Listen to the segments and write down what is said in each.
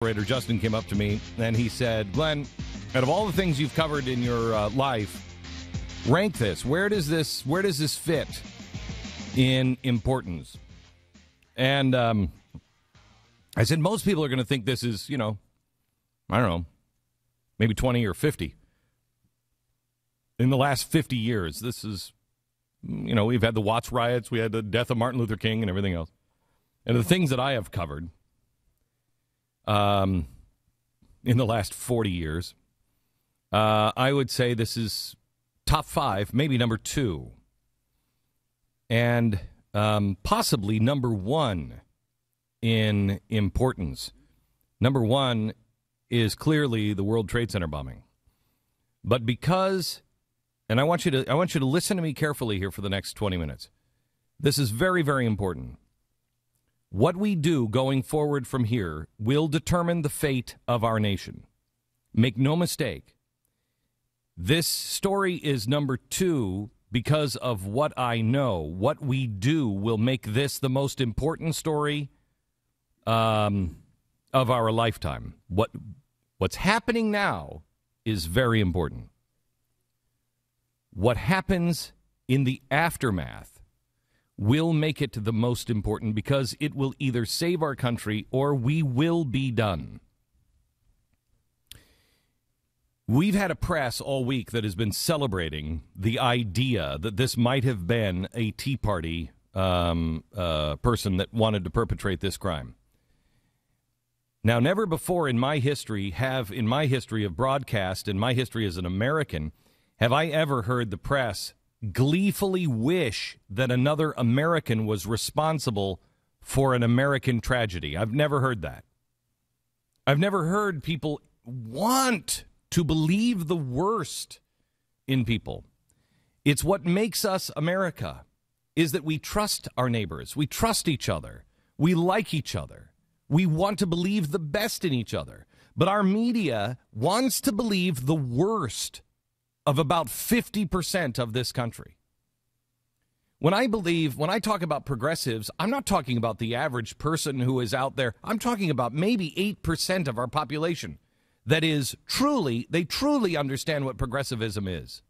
Justin came up to me and he said, Glenn, out of all the things you've covered in your life, rank this. Where does this fit in importance? And I said, most people are going to think this is, I don't know, maybe 20 or 50. In the last 50 years, this is, we've had the Watts riots, we had the death of Martin Luther King and everything else. And the things that I have covered in the last 40 years, I would say this is top 5, maybe number 2, and possibly number 1 in importance. Number 1 is clearly the World Trade Center bombing. But because, and I want you to listen to me carefully here for the next 20 minutes. This is very, very important. What we do going forward from here will determine the fate of our nation. Make no mistake. This story is number 2 because of what I know. What we do will make this the most important story of our lifetime. What's happening now is very important. What happens in the aftermath will make it the most important because it will either save our country or we will be done. We've had a press all week that has been celebrating the idea that this might have been a Tea Party person that wanted to perpetrate this crime. Now, never before in my history of broadcast, in my history as an American, have I ever heard the press gleefully wish that another American was responsible for an American tragedy. I've never heard that. I've never heard people want to believe the worst in people. It's what makes us America, is that we trust our neighbors. We trust each other. We like each other. We want to believe the best in each other. But our media wants to believe the worst of about 50% of this country. When I talk about progressives, I'm not talking about the average person who is out there. I'm talking about maybe 8% of our population that is they truly understand what progressivism is.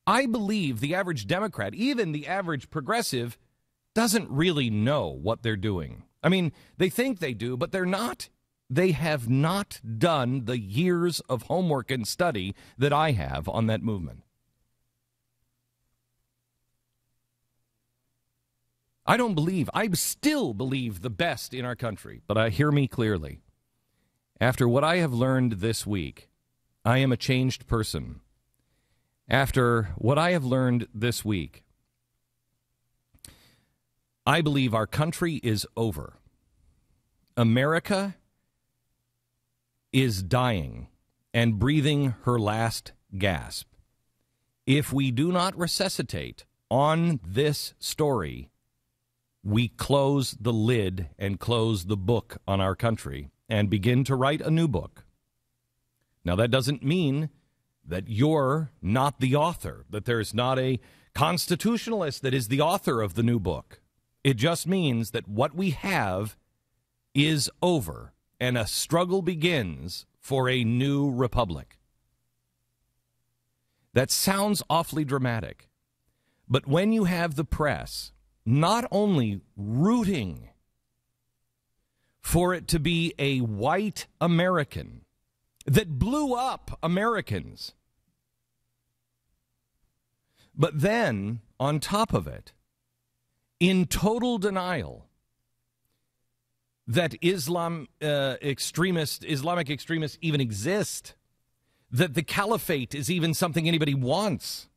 I believe the average Democrat, even the average progressive, doesn't really know what they're doing. I mean, they think they do, but they're not. They have not done the years of homework and study that I have on that movement. I still believe the best in our country, but hear me clearly. After what I have learned this week, I am a changed person. After what I have learned this week, I believe our country is over. America is dying and breathing her last gasp. If we do not resuscitate on this story, we close the lid and close the book on our country and begin to write a new book. Now, that doesn't mean that you're not the author, that there's not a constitutionalist that is the author of the new book. It just means that what we have is over. And a struggle begins for a new republic. That sounds awfully dramatic. But when you have the press not only rooting for it to be a white American that blew up Americans, but then, on top of it, in total denial that Islamic extremists even exist, that the caliphate is even something anybody wants,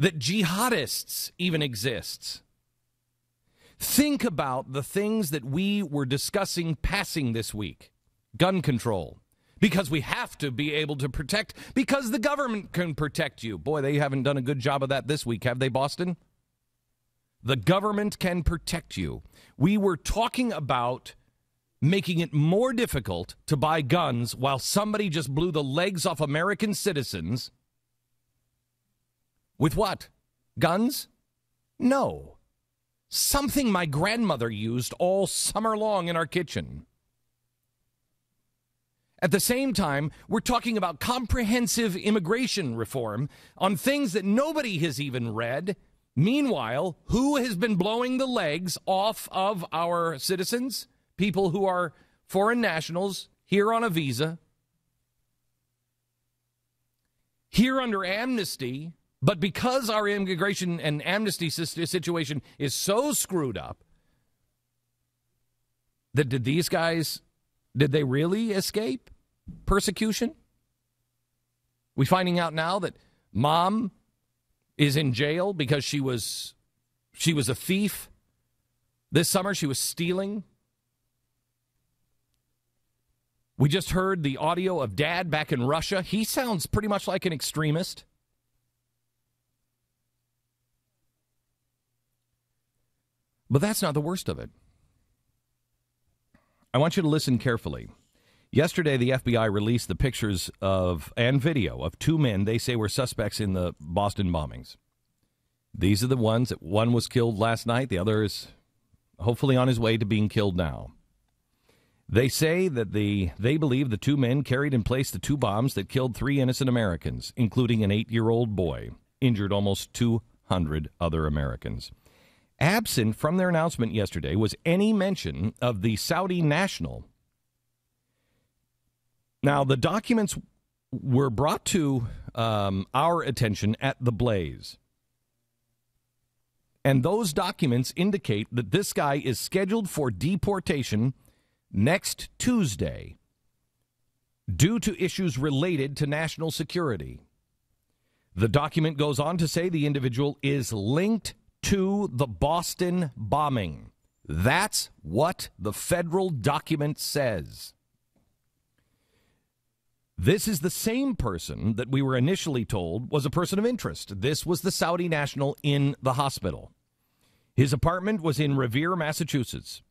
that jihadists even exist. Think about the things that we were discussing passing this week. Gun control. Because we have to be able to protect, because the government can protect you. Boy, they haven't done a good job of that this week, have they, Boston? The government can protect you. We were talking about making it more difficult to buy guns while somebody just blew the legs off American citizens. With what? Guns? No. Something my grandmother used all summer long in our kitchen. At the same time, we're talking about comprehensive immigration reform on things that nobody has even read. Meanwhile, who has been blowing the legs off of our citizens? People who are foreign nationals here on a visa, here under amnesty, but because our immigration and amnesty situation is so screwed up, that did they really escape persecution? We finding out now that mom is in jail because she was a thief. This summer she was stealing. We just heard the audio of dad back in Russia. He sounds pretty much like an extremist. But that's not the worst of it. I want you to listen carefully. Yesterday, the FBI released the pictures and video of two men they say were suspects in the Boston bombings. These are the ones that one was killed last night. The other is hopefully on his way to being killed now. They say that they believe the two men carried and placed the two bombs that killed 3 innocent Americans, including an 8-year-old boy, injured almost 200 other Americans. Absent from their announcement yesterday was any mention of the Saudi national. Now, the documents were brought to our attention at TheBlaze. And those documents indicate that this guy is scheduled for deportation next Tuesday due to issues related to national security. The document goes on to say the individual is linked to the Boston bombing. That's what the federal document says. This is the same person that we were initially told was a person of interest. This was the Saudi national in the hospital. His apartment was in Revere, Massachusetts.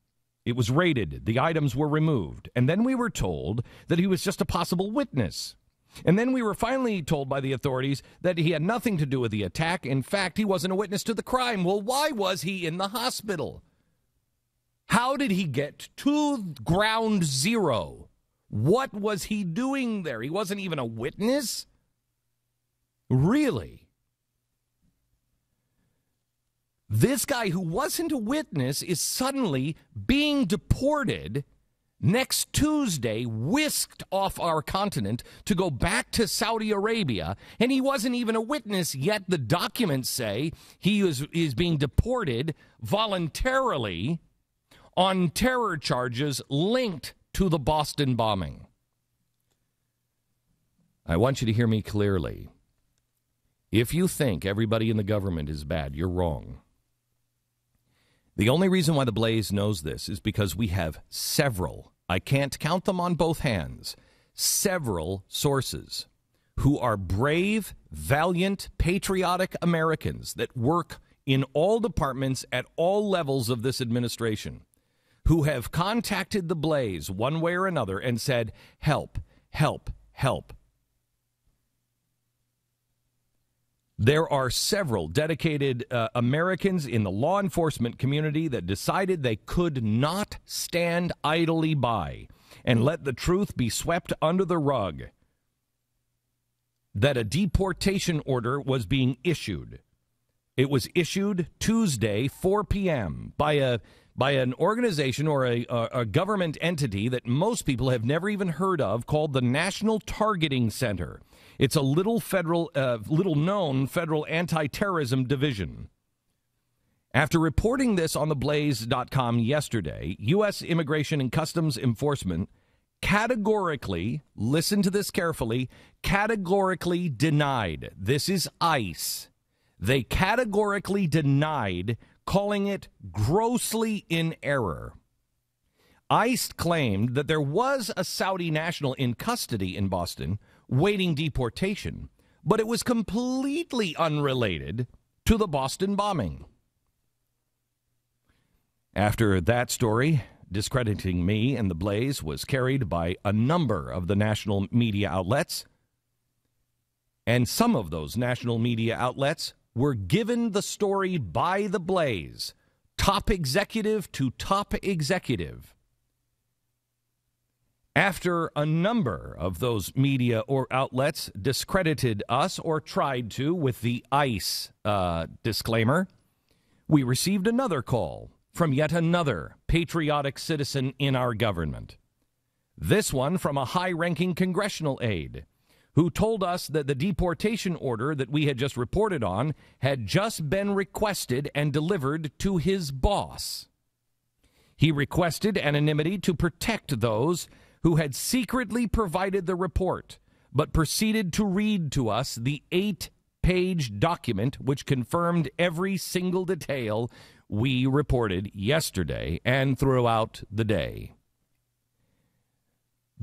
It was raided. The items were removed. And then we were told that he was just a possible witness. And then we were finally told by the authorities that he had nothing to do with the attack. In fact, he wasn't a witness to the crime. Well, why was he in the hospital? How did he get to ground zero? What was he doing there? He wasn't even a witness? Really? This guy who wasn't a witness is suddenly being deported next Tuesday, whisked off our continent to go back to Saudi Arabia, and he wasn't even a witness, yet the documents say he is being deported voluntarily on terror charges linked to the Boston bombing. I want you to hear me clearly. If you think everybody in the government is bad, you're wrong. The only reason why TheBlaze knows this is because we have several, I can't count them on both hands, several sources who are brave, valiant, patriotic Americans that work in all departments at all levels of this administration, who have contacted TheBlaze one way or another and said, help, help, help. There are several dedicated Americans in the law enforcement community that decided they could not stand idly by and let the truth be swept under the rug that a deportation order was being issued. It was issued Tuesday, 4 p.m. by an organization or a government entity that most people have never even heard of called the National Targeting Center. It's a little known federal anti-terrorism division. After reporting this on TheBlaze.com yesterday, U.S. Immigration and Customs Enforcement categorically, listen to this carefully, categorically denied. This is ICE. They categorically denied calling it grossly in error. ICE claimed that there was a Saudi national in custody in Boston waiting deportation, but it was completely unrelated to the Boston bombing. After that story, discrediting me and TheBlaze was carried by a number of the national media outlets, and some of those national media outlets were given the story by TheBlaze, top executive to top executive. After a number of those media or outlets discredited us or tried to with the ICE disclaimer, we received another call from yet another patriotic citizen in our government. This one from a high-ranking congressional aide who told us that the deportation order that we had just reported on had just been requested and delivered to his boss. He requested anonymity to protect those who had secretly provided the report, but proceeded to read to us the 8-page document which confirmed every single detail we reported yesterday and throughout the day.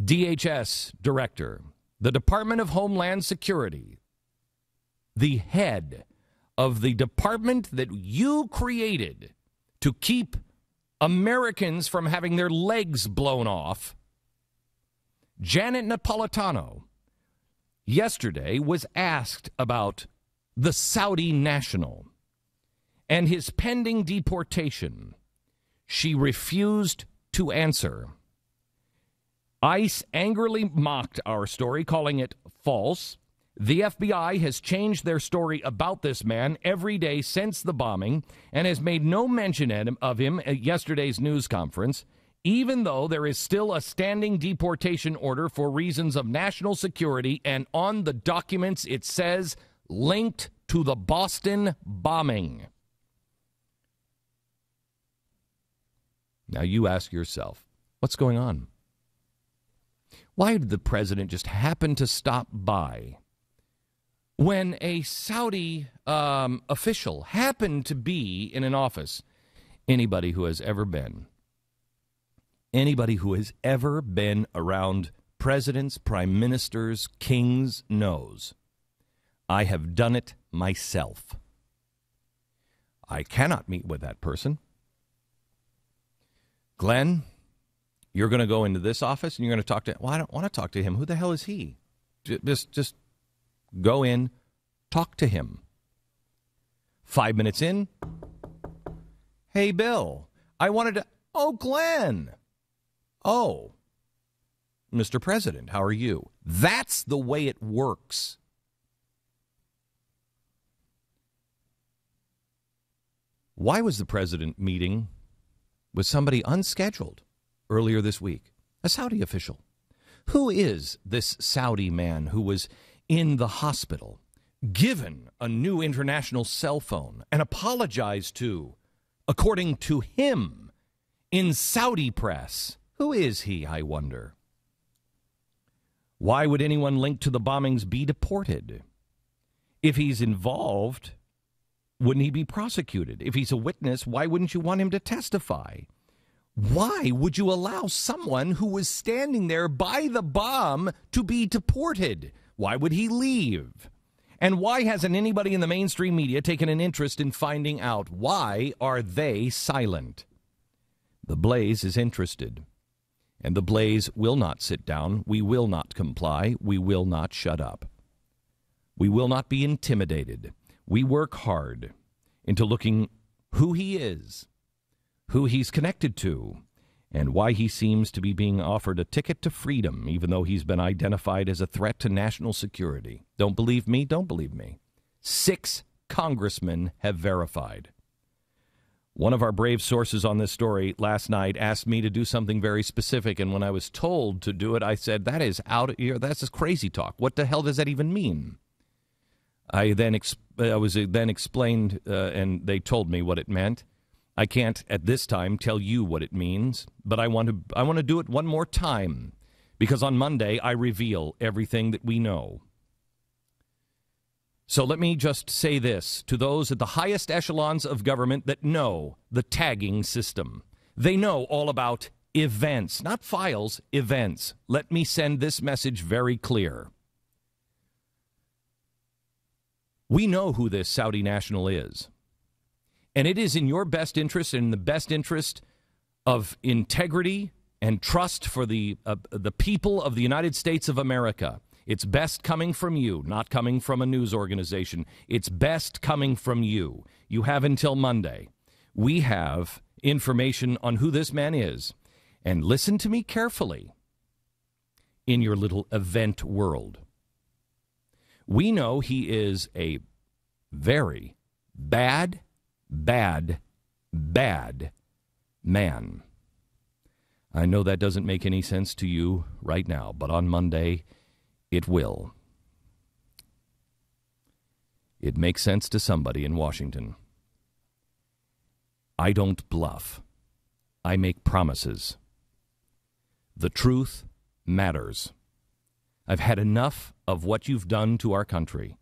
DHS Director, the Department of Homeland Security, the head of the department that you created to keep Americans from having their legs blown off, Janet Napolitano, yesterday was asked about the Saudi national and his pending deportation. She refused to answer. ICE angrily mocked our story, calling it false. The FBI has changed their story about this man every day since the bombing and has made no mention of him at yesterday's news conference, even though there is still a standing deportation order for reasons of national security, and on the documents it says linked to the Boston bombing. Now you ask yourself, what's going on? Why did the president just happen to stop by when a Saudi official happened to be in an office? Anybody who has ever been around presidents, prime ministers, kings knows. I have done it myself. I cannot meet with that person. Glenn, you're going to go into this office and you're going to talk to... Well, I don't want to talk to him. Who the hell is he? Just go in, talk to him. 5 minutes in. Hey, Bill, I wanted to... Oh, Glenn. Oh, Mr. President, how are you? That's the way it works. Why was the president meeting with somebody unscheduled earlier this week? A Saudi official. Who is this Saudi man who was in the hospital, given a new international cell phone, and apologized to, according to him, in Saudi press? Who is he, I wonder? Why would anyone linked to the bombings be deported? If he's involved, wouldn't he be prosecuted? If he's a witness, why wouldn't you want him to testify? Why would you allow someone who was standing there by the bomb to be deported? Why would he leave? And why hasn't anybody in the mainstream media taken an interest in finding out? Why are they silent? The Blaze is interested. And the Blaze will not sit down. We will not comply. We will not shut up. We will not be intimidated. We work hard into looking who he is, who he's connected to, and why he seems to be being offered a ticket to freedom, even though he's been identified as a threat to national security. Don't believe me? Don't believe me. 6 congressmen have verified. One of our brave sources on this story last night asked me to do something very specific, and when I was told to do it, I said, that is out of here. That's just crazy talk. What the hell does that even mean? I was then explained, and they told me what it meant. I can't at this time tell you what it means, but I want to do it one more time, because on Monday I reveal everything that we know. So let me just say this to those at the highest echelons of government that know the tagging system. They know all about events, not files, events. Let me send this message very clear. We know who this Saudi national is. And it is in your best interest and in the best interest of integrity and trust for the people of the United States of America. It's best coming from you, not coming from a news organization. It's best coming from you. You have until Monday. We have information on who this man is. And listen to me carefully in your little event world. We know he is a very bad, bad, bad man. I know that doesn't make any sense to you right now, but on Monday, it will. It makes sense to somebody in Washington. I don't bluff. I make promises. The truth matters. I've had enough of what you've done to our country.